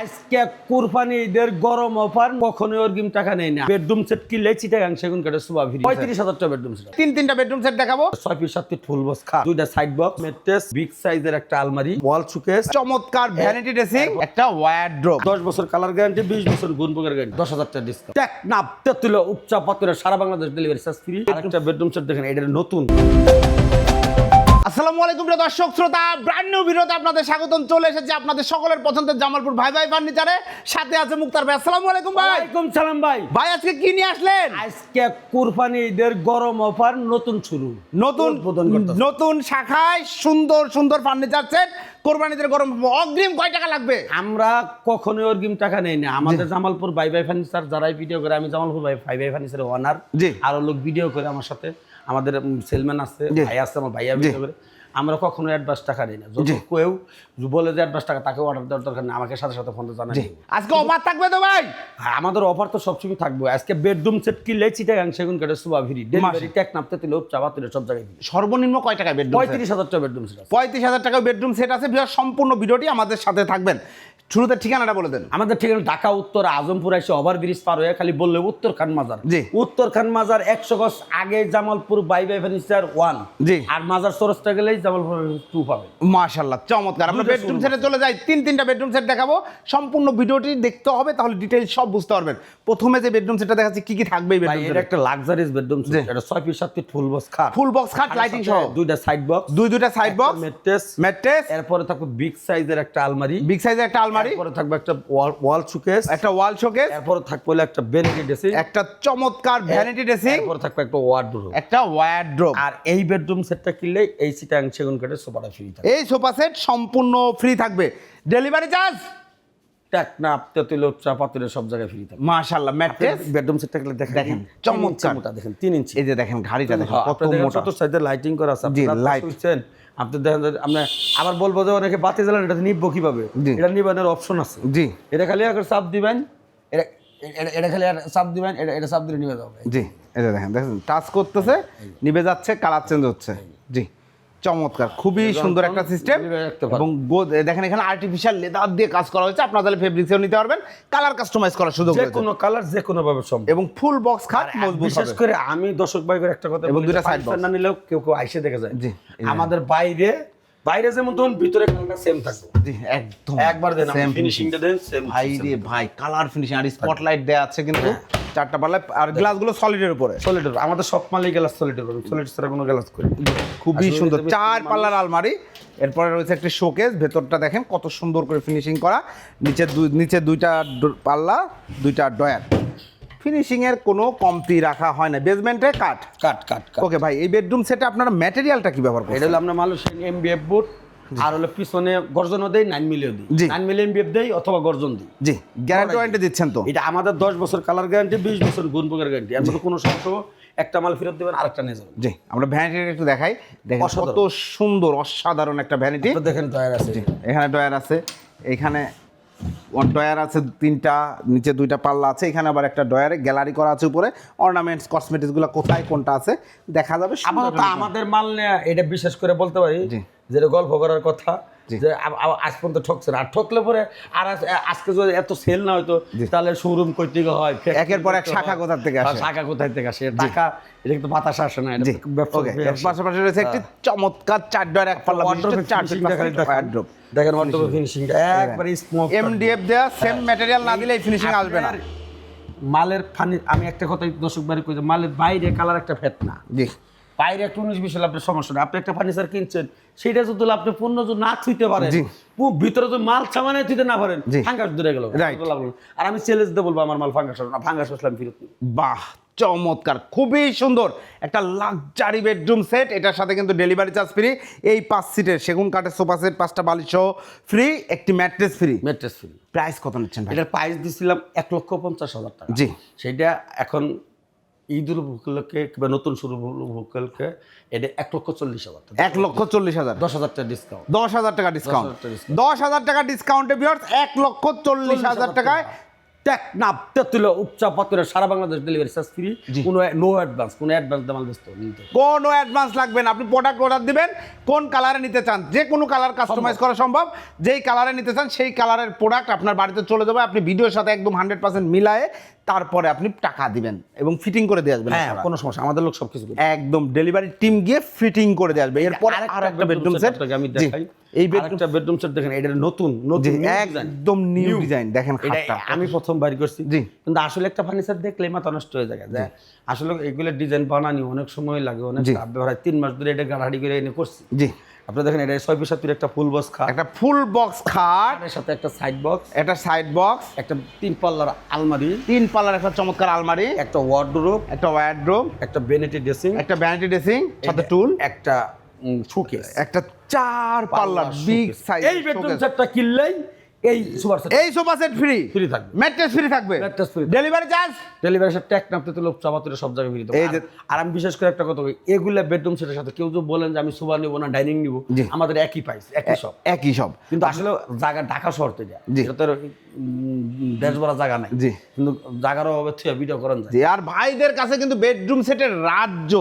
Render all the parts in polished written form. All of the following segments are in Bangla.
আজকে কুরবানি ঈদের গরম অফার, কখনোই অগ্রিম টাকা নেই না। বেডরুম সেট কিনলে চিটাগাং সেগুন কাঠে সুবা ফ্রি। 35,000 টাকা বেডরুম সেট। তিনটা বেডরুম সেট দেখাবো। 6 পিস 7 পিস ফুল বক্স খাট, দুইটা সাইড বক্স, ম্যাট্রেস, বিগ সাইজের একটা আলমারি, ওয়াল শোকেস, চমৎকার ভ্যানিটি ড্রেসিং, একটা ওয়ারড্রোব। 10 বছর কালার গ্যারান্টি, 20 বছর গুণপোকের গ্যারান্টি, 10,000 টাকা ডিসকাউন্ট। টেকনাফ তেতুল উপচা পাতুরে সারা বাংলাদেশ ডেলিভারি চার্জ ফ্রি। আরেকটা বেডরুম সেট দেখেন, এটা নতুন। আসসালামু আলাইকুম প্রিয় দর্শক শ্রোতা, ব্র্যান্ড নিউ ভিডিওতে আপনাদের স্বাগতম। চলে এসেছে আপনাদের সকলের পছন্দের জামালপুর ভাই ভাই ফার্নিচারে। সাথে আছে মুক্তার ভাই। আসসালামু আলাইকুম ভাই। ওয়ালাইকুম সালাম ভাই। ভাই আজকে কি নিয়ে আসলেন? আজকে কুরবানি ঈদের গরম অফার নতুন শুরু, নতুন শাখায় সুন্দর সুন্দর ফার্নিচার সেট। কোরবানিদের গরম অগ্রিম কয় টাকা লাগবে? আমরা কখনোই অগ্রিম টাকা নেই না। আমাদের জামালপুর ভাই ভাই ফার্নিচার যারাই ভিডিও করে, আমি জামালপুর ভাই ভাই ফার্নিচারের ওনার, আরো লোক ভিডিও করে আমার সাথে, আমাদের সেলম্যান আছে, ভাই আছে, আমার ভাইয়া ভিডিও করে। আমরা কখনো অ্যাডভান্স টাকা দিই না। যদি কেউ বলে যে অ্যাডভান্স টাকা, তাকে অর্ডার দেওয়ার দরকার নেই, আমাকে সাথে সাথে ফোন জানাই। আজকে অফার থাকবে তো ভাই? হ্যাঁ, আমাদের অফার তো সবসময় থাকবে। আজকে বেডরুম সেট কিনলে চিটাগাং সেগুন কাঠে সুবা ফ্রি, ডেলিভারি টেকনাফ তেতুল চাবা তুলে সব জায়গায় ফ্রি। সর্বনিম্ন কয় টাকা বেডরুম? 35,000 টাকা বেডরুম সেট। 35,000 টাকা বেডরুম সেট আছে। সম্পূর্ণ ভিডিওটি আমাদের সাথে থাকবেন। শুরুতে ঠিকানাটা বলে দেন। আমাদের ঠিকানা ঢাকা উত্তর আজমপুর এসে ওভার ব্রিজ পার হয়ে খালি বললে উত্তর খান মাজার। উত্তর খান মাজার 100 গজ আগে জামালপুর বাই বাই ফার্নিচার 1। আর মাজার সরসটা গেলেই জামালপুর 2 পাবে। মাশাআল্লাহ, চমৎকার। আমরা বেডরুম সেটে চলে যাই। তিনটা বেডরুম সেট দেখাবো। সম্পূর্ণ ভিডিওটি দেখতে হবে, তাহলে ডিটেইলস সব বুঝতে পারবেন। প্রথমে যে বেডরুম সেটটা দেখাচ্ছি, কি কি থাকবে এই বেডরুম সেটে? এটা একটা লাক্সারিয়াস বেডরুম সেট। এটা 6 পিস 7 পিস ফুল বক্স খাট, ফুল বক্স খাট, লাইটিং সহ, দুইটা সাইড বক্স, দুইটা সাইড বক্স, ম্যাট্রেস, এরপরে থাকবে বিগ সাইজের একটা আলমারি, এরপরে থাকবে একটা ওয়াল শোকেস, এরপরে থাকবে একটা ভ্যানিটি ড্রেসিং, একটা চমৎকার ভ্যানিটি ড্রেসিং, এরপরে থাকবে একটা ওয়ার্ডরোব। আর এই বেডরুম সেটটা কিনলে এই চিটাগাং সেগুন কাঠের সোফাটা ফ্রি থাকবে। এই সোফা সেট সম্পূর্ণ ফ্রি থাকবে। ডেলিভারি চার্জ টেকনাফ তেতুল চা পাতুরে সব জায়গায় ফ্রি থাকবে। মাশাআল্লাহ। ম্যাট্রেস বেডরুম সেটটা কিনলে দেখেন চমৎকার, দেখেন 3 ইঞ্চি। এই যে দেখেন ঘাড়িটা দেখেন কত মোটা, ছোট সাইজের লাইটিং করা আছে। আপনি লাইট বুঝছেন, আপনি দেখেন। আপনি আবার বলবো যে অনেকে বাতি জ্বালান, এটা নিবো কিভাবে? এটা নিবানের অপশন আছে। জি, এটা খালি একটা চাপ দিবেন, এটা খালি চাপ দিবেন, এটা চাপ দিলে নিবে যাবে। জি, এই যে দেখেন টাচ করতেছে, নিবে যাচ্ছে, কালার চেঞ্জ হচ্ছে। জি, চমৎকার, খুবই সুন্দর একটা সিস্টেম। এবং দেখেন এখানে আর্টিফিশিয়াল লেদার দিয়ে কাজ করা হয়েছে। আপনারা তাহলে ফেব্রিক্সও নিতে পারবেন, কালার কাস্টমাইজ করার সুযোগ আছে, যে কোনো কালার যে কোনো ভাবে সম্ভব। এবং ফুল বক্স খাট মজবুত। বিশেষ করে আমি দর্শক ভাই করে একটা কথা, এবং দুইটা সাইড বক্স না নিলেও কেউ আইসে দেখে যায়। জি, আমাদের বাইরে যেমন তখন ভিতরে কালারটা সেম থাকবে। জি, একদম একবার দেন, আপনি ফিনিশিংটা দেন সেম। ভাই রে ভাই, কালার ফিনিশিং আর স্পটলাইট দেয়া আছে কিন্তু চারটা পাল্লা। আর গ্লাসগুলো সলিডের উপরে, সলিডের। আমাদের সব মালই গ্লাস সলিডের উপরে, সলিড ছাড়া কোনো গ্লাস করি। খুবই সুন্দর। 4 পাল্লার আলমারি, এরপরে রয়েছে একটা শোকেস। ভেতরটা দেখেন কত সুন্দর করে ফিনিশিং করা। নিচে দুইটা পাল্লা, দুইটা ডয়ার। ফিনিশিং এর কোনো কমতি রাখা হয় না। বেসমেন্টে কাট। ওকে ভাই, এই বেডরুম সেটে আপনারা ম্যাটেরিয়ালটা কি ব্যবহার করেন? এটা হলো আমরা মালয়েশিয়ান এমবিএফ বোর্ড, আর হলো পিছনে গর্জনও দেই, 9 মিলিও দিই। 9 মিলি এমবিএফ দেই অথবা গর্জন দিই। জি, গ্যারান্টি ওয়ারেন্টি দিচ্ছেন তো? এটা আমাদের 10 বছর কালার গ্যারান্টি, 20 বছর গুণপোকের গ্যারান্টি। এর মধ্যে কোনো সমস্যা, একটা মাল ফেরত দেবেন, আরেকটা নিয়ে যাবেন। জি, আমরা ভ্যানিটিটা একটু দেখাই। দেখেন কত সুন্দর, অসাধারণ একটা ভ্যানিটি। দেখেন ডয়ার আছে, এখানে ডয়ার আছে, এখানে ডয়ার আছে 3টা, নিচে 2টা পাল্লা আছে, এখানে আবার একটা ডয়ারে গ্যালারি করা আছে উপরে। অর্নামেন্টস কসমেটিক্সগুলো কোথায় কোনটা আছে দেখা যাবে। আমাদের মাল নিয়ে এটা বিশেষ করে বলতে পারি, যেটা গল্প করার কথা, যে আজ পর্যন্ত ঠকছে না। আর ঠকলে পরে আর আজকে যদি এত সেল না হয়তো, তাহলে শোরুম কই থেকে হয়, একের পর এক শাখা কোথা থেকে আসে, টাকা এটা কিন্তু বাতাস আসে না। পাশাপাশি রয়েছে একটি চমৎকার 4 ডয়ার 1 পাল্লা বিশিষ্ট 4 ওয়ার্ডরোব। দেখেন ওয়ার্ডরোব ফিনিশিংটা একবারে স্মুথ। এমডিএফ দেয়া, সেম ম্যাটেরিয়াল না দিলে এই ফিনিশিং আসবে না। মালের আমি একটা কথাই দর্শক বাড়ি কই, মালের বাইরে কালার একটা ফেট না। জি, বাইরে একটা 19-20 হলে আপনার সমস্যা নেই। আপনি একটা ফার্নিচার কিনছেন, সেটা যদি আপনি পণ্য যদি না থুইতে পারেন, ভিতরে যদি মাল সামানে থুইতে না পারেন, ফাঙ্গাস ধরে গেল। আর আমি চ্যালেঞ্জ দিয়ে বলবো, আমার মাল ফাঙ্গাস না, ফাঙ্গাস আসলাম ফিরত। বাহ, চমৎকার, খুবই সুন্দর একটা লাক্সারি বেডরুম সেট। এটার সাথে কিন্তু ডেলিভারি চার্জ ফ্রি। এই 5 সিটের সেগুন কাঠের সোফা সেট, 5টা বালিশ সহ ফ্রি, একটি ম্যাট্রেস ফ্রি। প্রাইস কত নিচ্ছেন ভাই? এটার প্রাইস দিছিলাম 1,50,000 টাকা। জি, সেটা এখন ঈদুল উপলক্ষে কিংবা নতুন শুরু উপলক্ষে এটা 1,40,000 টাকা। 1,40,000, 10,000 টাকা ডিসকাউন্ট। 10,000 টাকা ডিসকাউন্ট। 10,000 টাকা ডিসকাউন্টে ভিউয়ার্স 1,40,000 টাকায় টেকনাফ তেতুল উপচা পাতুরে সারা বাংলাদেশ ডেলিভারি চার্জ ফ্রি, কোনো নো অ্যাডভান্স, কোনো অ্যাডভান্স দামাল ব্যস্ত নিতে কোনো অ্যাডভান্স লাগবে না। আপনি প্রোডাক্ট অর্ডার দিবেন, কোন কালারে নিতে চান, যে কোনো কালার কাস্টমাইজ করা সম্ভব। যেই কালারে নিতে চান সেই কালারের প্রোডাক্ট আপনার বাড়িতে চলে যাবে। আপনি ভিডিওর সাথে একদম 100% মিলায়ে তারপরে আপনি টাকা দিবেন এবং ফিটিং করে দিয়ে আসবেন। হ্যাঁ, কোনো সমস্যা, আমাদের লোক সবকিছু করে। একদম ডেলিভারি টিম গিয়ে ফিটিং করে দিয়ে আসবে। এরপর আরেকটা বেডরুম সেট আমি দেখাই। এই বেডরুমটা বেডরুম সেট দেখেন, এটা নতুন একদম নিউ ডিজাইন। দেখেন খাটটা আমি প্রথম বাইর করছি, জি। কিন্তু আসলে একটা ফার্নিচার দেখলে মাথা নষ্ট হয়ে যায়। আসলে এগুলো ডিজাইন বানানি অনেক সময় লাগে, অনেক 3 মাস ধরে এটা গাড়াহাড়ি করে এনে করছি। জি, আপনি দেখেন এটা 6 ফিট 7 ফিট একটা ফুল বক্স খাট, একটা ফুল বক্স খাট, এর সাথে একটা সাইড বক্স, একটা সাইড বক্স, একটা 3 পাল্লার আলমারি, 3 পাল্লার একটা চমৎকার আলমারি, একটা ওয়ার্ডরোব, একটা ওয়ার্ডরোব, একটা ভ্যানিটি ড্রেসিং, একটা ভ্যানিটি ড্রেসিং সাথে টুল, একটা শোকেস, একটা 4 পাল্লার বিগ সাইজ। এই বেডরুম সেটটা কিনলেই এই সুপার সেট, এই সোফা সেট ফ্রি ফ্রি থাকবে, ম্যাট্রেস ফ্রি থাকবে, mattress free, delivery charge delivery set Teknaf তেতুল চাপাতুরে সব জায়গায় ফ্রি। এই যে আর আমি বিশেষ করে একটা কথা বলি, এগুলা বেডরুম সেটের সাথে কেউ যদি বলেন যে আমি সোফা নিব না ডাইনিং নিব, আমাদের একই প্রাইস, একই সব, একই সব। কিন্তু আসলে জায়গা ঢাকা শহর থেকে জি। এটা তো দেশ ভরা জায়গা নাই, জি, কিন্তু জায়গার অভাবে থেকে ভিডিও করেন যায়। জি, আর ভাইদের কাছে কিন্তু বেডরুম সেটের রাজ্য।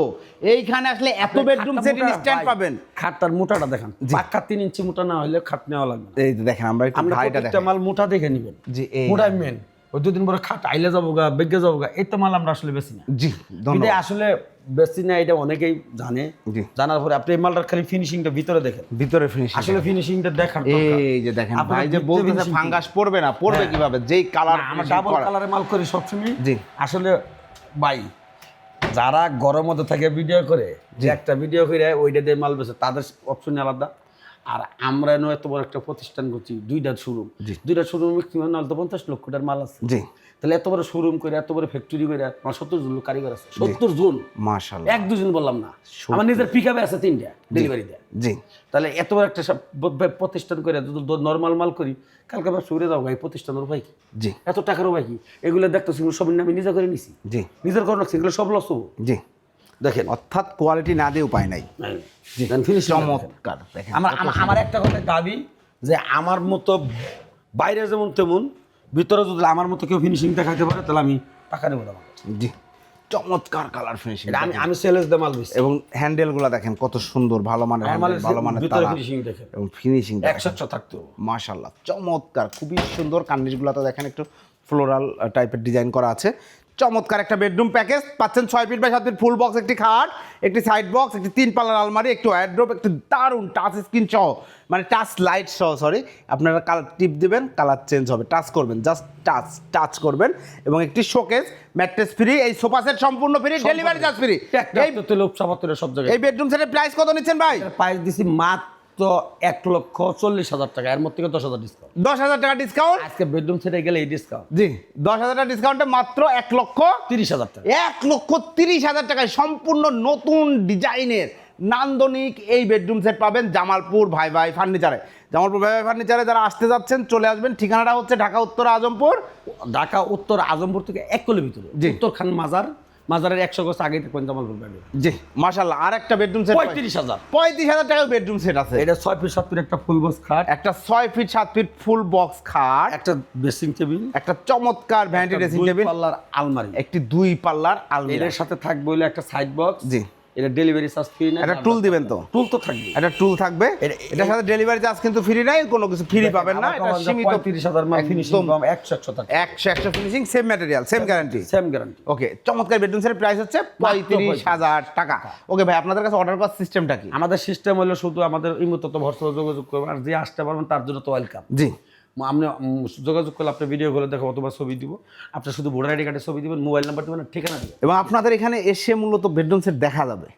এইখানে আসলে এত বেডরুম সেট ইনস্ট্যান্ট পাবেন। খাটটার মোটাটা দেখেন, পাক্কা 3 ইঞ্চি মোটা না হলে খাট নেওয়া লাগবে না। এই যে দেখেন, আমরা একটু আমরা ভাইটা প্রত্যেকটা দেখেন। মাল মোটা দেখে নেবেন, জি, এই মোটাই মেন। ওই 2 দিন পরে খাট আইলে যাবো গা, বেগে যাবো গা, এই তো মাল আমরা আসলে বেশি না। জি, কিন্তু ধন্যবাদ। আসলে বেশি না, এটা অনেকেই জানে। জি, জানার পরে আপনি এই মালটার খালি ফিনিশিংটা ভিতরে দেখেন, ভিতরে ফিনিশিং আসলে ফিনিশিংটা দেখার দরকার। এই যে দেখেন, আপনারা ভাই যে ভিতরে বলতেছে finishing ফাঙ্গাস পড়বে না, পড়বে কিভাবে? যেই কালার আমরা ডাবল কালারের মাল করি সবসময়। জি, আসলে ভাই যারা ঘরের মধ্যে থেকে ভিডিও করে, যে একটা ভিডিও করে ওইটা দিয়ে মাল বেছে, তাদের অপশন আলাদা। আর আমরা এত বড় একটা প্রতিষ্ঠান করছি, 2টা শোরুম, 2টা শোরুম নাহলে তো 50 লক্ষ টাকার মাল আছে। জি, তাহলে এত বড় শোরুম করে, এত বড় ফ্যাক্টরি করে আমার 70 জন লোক কারিগর আছে, 70 জন, মাশাআল্লাহ। 1-2 জন বললাম না, আমার নিজের পিকআপে আছে 3টা ডেলিভারি দেয়। জি, তাহলে এত বড় একটা প্রতিষ্ঠান করে যদি নর্মাল মাল করি, কালকে ব্যবসা করে যাবো, এই প্রতিষ্ঠানের উপায় কি? জি, এত টাকার উপায় কি? এগুলো দেখতেছি সব আমি নিজে করে নিছি, জি, নিজের করে রাখছি, এগুলো সব লস হবো। জি, দেখেন অর্থাৎ কোয়ালিটি না দিয়ে উপায় নাই। জি, ফিনিশিং চমৎকার। দেখেন আমার একটা কথা দাবি, যে আমার মতো বাইরে যেমন তেমন ভিতরে যদি আমার মতো কেউ ফিনিশিং দেখাতে পারে, তাহলে আমি টাকা নেবো না। জি, চমৎকার কালার ফিনিশিং। আমি সেলস দিয়ে মাল বেশি, এবং হ্যান্ডেলগুলো দেখেন কত সুন্দর, ভালো মানের হ্যান্ডেল, ভালো মানের ভিতরে তালা ফিনিশিং দেখেন, এবং ফিনিশিং 100 থাকতে হবে। মাশাআল্লাহ, চমৎকার, খুবই সুন্দর। কার্নিশগুলো তো দেখেন একটু ফ্লোরাল টাইপের ডিজাইন করা আছে। চমৎকার একটা বেডরুম প্যাকেজ পাচ্ছেন। 6 feet by 7 feet full box, একটি খাট, একটি সাইড বক্স, একটি 3 পাল্লার আলমারি, একটি ওয়ার্ডরোব, একটি দারুণ টাচ স্ক্রিন সহ, মানে টাচ লাইট সহ, সরি, আপনারা কালার টিপ দিবেন, কালার চেঞ্জ হবে, টাচ করবেন, জাস্ট টাচ করবেন, এবং একটি শোকেস, ম্যাট্রেস ফ্রি, এই সোফা সেট সম্পূর্ণ ফ্রি, ডেলিভারি চার্জ ফ্রি। এই তো লোক সাপাতুরে সব জায়গায়। এই বেডরুম সেটের প্রাইস কত নিচ্ছেন ভাই? প্রাইস দিছি মাত্র 1,40,000 টাকা, এর মধ্যে থেকে 10,000 ডিসকাউন্ট। 10,000 টাকা ডিসকাউন্ট আজকে বেডরুম সেটে গেলে এই ডিসকাউন্ট। জি, 10,000 টাকা ডিসকাউন্টে মাত্র 1,30,000 টাকা। 1,30,000 টাকায় সম্পূর্ণ নতুন ডিজাইনের নান্দনিক এই বেডরুম সেট পাবেন জামালপুর ভাই ভাই ফার্নিচারে। জামালপুর ভাই ভাই ফার্নিচারে যারা আসতে যাচ্ছেন চলে আসবেন। ঠিকানাটা হচ্ছে ঢাকা উত্তর আজমপুর, ঢাকা উত্তর আজমপুর থেকে 1 কিলোর ভিতরে, উত্তর খান মাজারের 100 গজ আগে থাকবেন জামালপুর ব্যান্ড। জি, মাশাআল্লাহ। আর একটা বেডরুম সেট 35,000 টাকায় বেডরুম সেট আছে। এটা 6 ফিট 7 ফিট একটা ফুল বক্স খাট, একটা 6 ফিট 7 ফিট ফুল বক্স খাট, একটা ড্রেসিং টেবিল, একটা চমৎকার ভ্যানিটি ড্রেসিং টেবিল, পাল্লার আলমারি, একটি 2 পাল্লার আলমিরা। এর সাথে থাকবে হলো একটা সাইড বক্স। জি, এটা ডেলিভারি চার্জ ফ্রি না, একটা টুল দিবেন তো? টুল তো থাকবে, একটা টুল থাকবে। এটার সাথে ডেলিভারি চার্জ কিন্তু ফ্রি নাই, কোনো কিছু ফ্রি পাবেন না। এটা সীমিত 35,000 মাল ফিনিশিং, 100 টাকা, 100 finishing, same material, same guarantee, same guarantee. Okay, চমৎকার বেডরুম সেটের প্রাইস হচ্ছে 35,000 টাকা। ওকে ভাই, আপনাদের কাছে অর্ডার করার সিস্টেমটা কি? আমাদের সিস্টেম হলো শুধু আমাদের এই মতো তো হোয়াটসঅ্যাপে যোগাযোগ করবেন, আর যে আসতে পারবেন তার জন্য তো ওয়েলকাম। জি, আপনি যোগাযোগ করলে আপনি ভিডিও করে দেখো অথবা ছবি দিব, আপনি শুধু ভোটার আইডি কার্ডের ছবি দিবেন, মোবাইল নাম্বার দিবেন, ঠিকানা দিবেন, এবং আপনাদের এখানে এসে মূলত বেডরুম সেট দেখা যাবে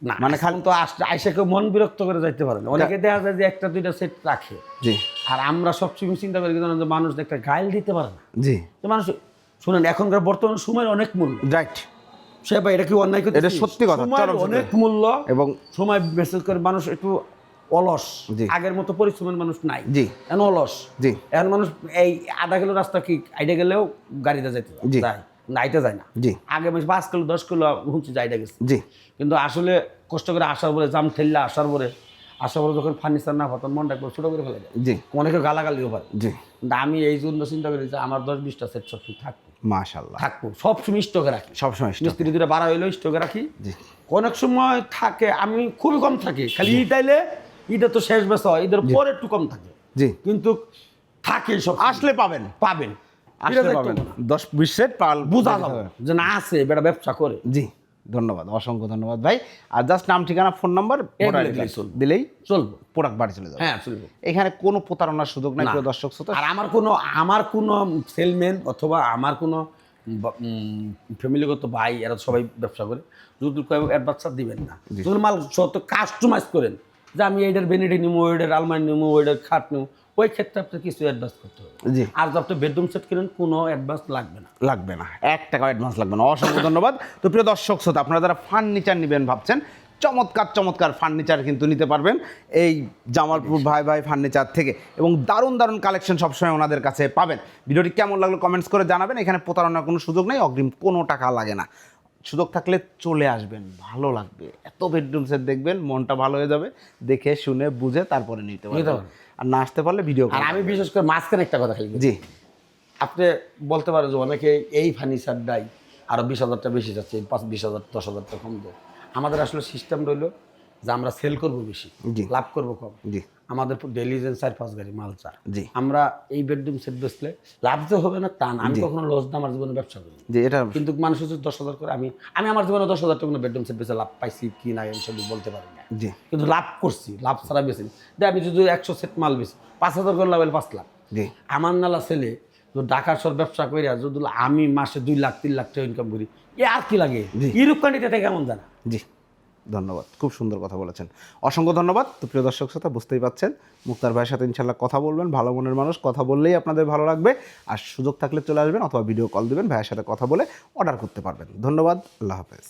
না মানে খালি তো আইসা কেউ মন বিরক্ত করে যাইতে পারেন। অনেকে দেখা যায় যে 1-2টা সেট রাখে। জি, আর আমরা সবসময় চিন্তা করি যে মানুষ একটা গাইল দিতে পারে না। জি, তো মানুষ শুনেন, এখনকার বর্তমান সময়ের অনেক মূল্য, রাইট। সে ভাই এটা কি অন্যায় করতে? এটা সত্যি কথা, চরম সত্যি। অনেক মূল্য, এবং সময় মেসেজ করে মানুষ একটু অলস, জি, আগের মতো পরিশ্রমের মানুষ নাই, জি, এখন অলস। জি, এখন মানুষ এই আধা কিলো রাস্তা কি আইডা গেলেও গাড়িতে যাইতে জি, যায়, নাইতে যায় না। জি, আগে মানুষ 5 কিলো 10 কিলো হুঁচি যাইটা গেছে, জি, কিন্তু আসলে কষ্ট করে আসার পরে জাম ঠেললে আসার পরে আশা করি যখন ফার্নিচার না পাতাম মনটা একবার ছোটো করে ফেলে যায়, জি অনেকে গালাগালিও পারে। জি কিন্তু আমি এই জন্য চিন্তা করি যে আমার 10-20টা সেট সবসময় থাকবো, মাশাআল্লাহ থাকবো সবসময় স্টকে রাখি, সবসময় stock। মিস্ত্রি দুটো বাড়া হইলেও স্টকে রাখি। জি অনেক সময় থাকে, আমি খুবই কম থাকে, খালি ঈদ আইলে ঈদে তো শেষ বেচা হয়, ঈদের পরে একটু কম থাকে, জি কিন্তু থাকে সব আসলে পাবেন, পাবেন, আসলে এটা পাবেন দেখতে হবে না। 10-20 সেট পাল বোঝা যাবে যে না আছে বেটা ব্যবসা করে। জি ধন্যবাদ, অসংখ্য ধন্যবাদ ভাই। আর জাস্ট নাম ঠিকানা ফোন নাম্বার এগুলো দিলেই চলবে। দিলেই চলবো, প্রোডাক্ট বাড়ি চলে যাবে। হ্যাঁ চলবে। এখানে কোনো প্রতারণার সুযোগ নাই না। প্রিয় দর্শক শ্রোতা। আর আমার কোনো সেলম্যান অথবা আমার কোনো ফ্যামিলিগত ভাই এরা সবাই ব্যবসা করে, যদি অ্যাডভান্স দিবেন না, যদি মাল যত কাস্টমাইজ করেন যে আমি এইটার বেনিটি নিবো, ওইটার আলমারি নিবো, ওইটার খাট নেবো, ওই ক্ষেত্রে আপনার কিছু অ্যাডভান্স করতে হবে। জি আর যত বেডরুম সেট কিনেন কোনো অ্যাডভান্স লাগবে না, লাগবে না, 1 টাকা অ্যাডভান্স লাগবে না। অসংখ্য ধন্যবাদ। তো প্রিয় দর্শক শ্রোতা, আপনারা যারা ফার্নিচার নেবেন ভাবছেন, চমৎকার চমৎকার ফার্নিচার কিন্তু নিতে পারবেন এই জামালপুর ভাই ভাই ফার্নিচার থেকে, এবং দারুণ দারুণ কালেকশন সবসময় ওনাদের কাছে পাবেন। ভিডিওটি কেমন লাগলো কমেন্টস করে জানাবেন। এখানে প্রতারণার কোনো সুযোগ নেই, অগ্রিম কোনো টাকা লাগে না। সুযোগ থাকলে চলে আসবেন, ভালো লাগবে। এত বেডরুম সেট দেখবেন, মনটা ভালো হয়ে যাবে, দেখে শুনে বুঝে তারপরে নিতে পারবেন। আর না আসতে পারলে ভিডিও আর আমি বিশেষ করে মাঝখানে একটা কথা খালি বলি। জি আপনি বলতে পারেন যে অনেকে এই ফার্নিচারটাই আরও 20,000 বেশি যাচ্ছে, 20,000 10,000 কম দেয়। আমাদের আসলে সিস্টেম রইল যে আমরা সেল করবো বেশি, জি লাভ করবো কম। জি আমাদের ডেলি 4-5 গাড়ি মাল চা, জি আমরা এই বেডরুম সেট বেচলে লাভ যে হবে না তা না, আমি কখনো লস না আমার জীবনে ব্যবসা করি। জি এটা কিন্তু মানুষ হচ্ছে 10,000 করে, আমি আমার জীবনে 10,000 টাকা কোনো বেডরুম সেট বেচে লাভ পাইছি কি না আমি সবই বলতে পারি না, জি কিন্তু লাভ করছি, লাভ ছাড়া বেশি যে আমি যদি 100 সেট মাল বেশি 5,000 করে লাভ হলে 5 লাখ। জি আমার নালা ছেলে তো ঢাকার শহর ব্যবসা করি, আর যদি আমি মাসে 2 লাখ 3 লাখ টাকা ইনকাম করি, এ আর কি লাগে? ইউরোপ কান্ট্রিতে কেমন জানা। জি ধন্যবাদ, খুব সুন্দর কথা বলেছেন, অসংখ্য ধন্যবাদ। তো প্রিয় দর্শক শ্রোতা, বুঝতেই পাচ্ছেন মুক্তার ভাইয়ের সাথে ইনশাল্লাহ কথা বলবেন, ভালো মনের মানুষ, কথা বললেই আপনাদের ভালো লাগবে। আর সুযোগ থাকলে চলে আসবেন অথবা ভিডিও কল দিবেন, ভাইয়ের সাথে কথা বলে অর্ডার করতে পারবেন। ধন্যবাদ, আল্লাহ হাফেজ।